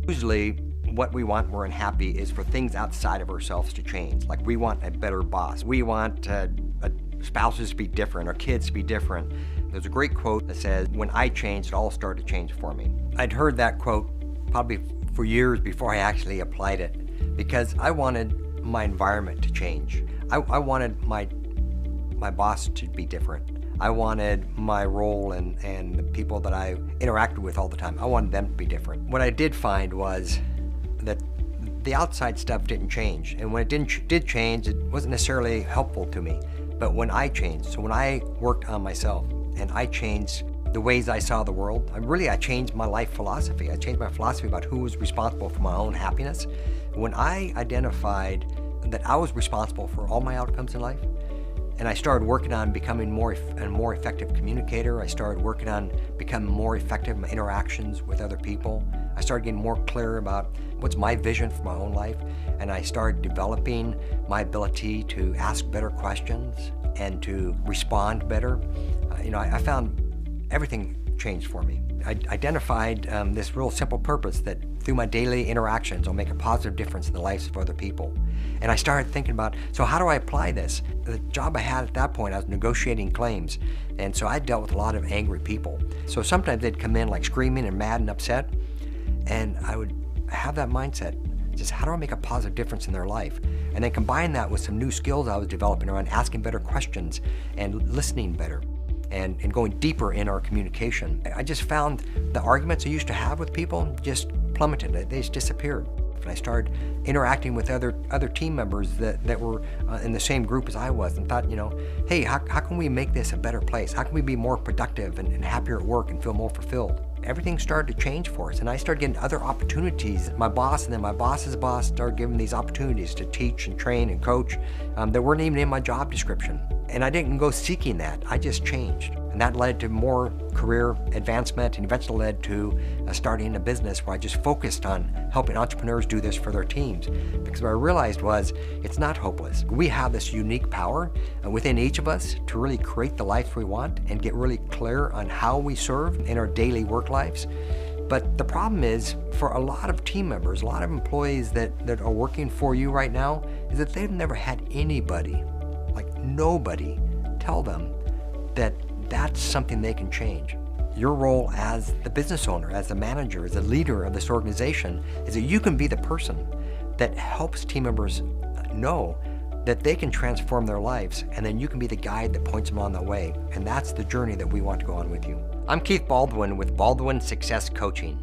Usually what we want when we're unhappy is for things outside of ourselves to change. Like we want a better boss. We want spouses to be different, our kids to be different. There's a great quote that says, when I changed, it all started to change for me. I'd heard that quote probably for years before I actually applied it, because I wanted my environment to change. I wanted my boss to be different. I wanted my role and the people that I interacted with all the time, I wanted them to be different. What I did find was that the outside stuff didn't change. And when it did change, it wasn't necessarily helpful to me. But when I changed, so when I worked on myself and I changed the ways I saw the world, I changed my life philosophy. I changed my philosophy about who was responsible for my own happiness. When I identified that I was responsible for all my outcomes in life, and I started working on becoming a more effective communicator. I started working on becoming more effective in my interactions with other people. I started getting more clear about what's my vision for my own life. And I started developing my ability to ask better questions and to respond better. I found everything changed for me. I identified this real simple purpose that through my daily interactions, I'll make a positive difference in the lives of other people. And I started thinking about, so how do I apply this? The job I had at that point, I was negotiating claims. And so I dealt with a lot of angry people. So sometimes they'd come in like screaming and mad and upset. And I would have that mindset, just how do I make a positive difference in their life? And then combine that with some new skills I was developing around asking better questions and listening better. And going deeper in our communication. I just found the arguments I used to have with people just plummeted. They just disappeared. And I started interacting with other team members that were in the same group as I was, and thought, hey, how can we make this a better place? How can we be more productive and happier at work and feel more fulfilled? Everything started to change for us, and I started getting other opportunities. My boss and then my boss's boss started giving these opportunities to teach and train and coach that weren't even in my job description. And I didn't go seeking that, I just changed. And that led to more career advancement and eventually led to starting a business where I just focused on helping entrepreneurs do this for their teams. Because what I realized was, it's not hopeless. We have this unique power within each of us to really create the life we want and get really clear on how we serve in our daily work lives. But the problem is, for a lot of team members, a lot of employees that are working for you right now, is that they've never had anybody, like nobody, tell them that that's something they can change. Your role as the business owner, as the manager, as the leader of this organization, is that you can be the person that helps team members know that they can transform their lives, and then you can be the guide that points them on the way. And that's the journey that we want to go on with you. I'm Keith Baldwin with Baldwin Success Coaching.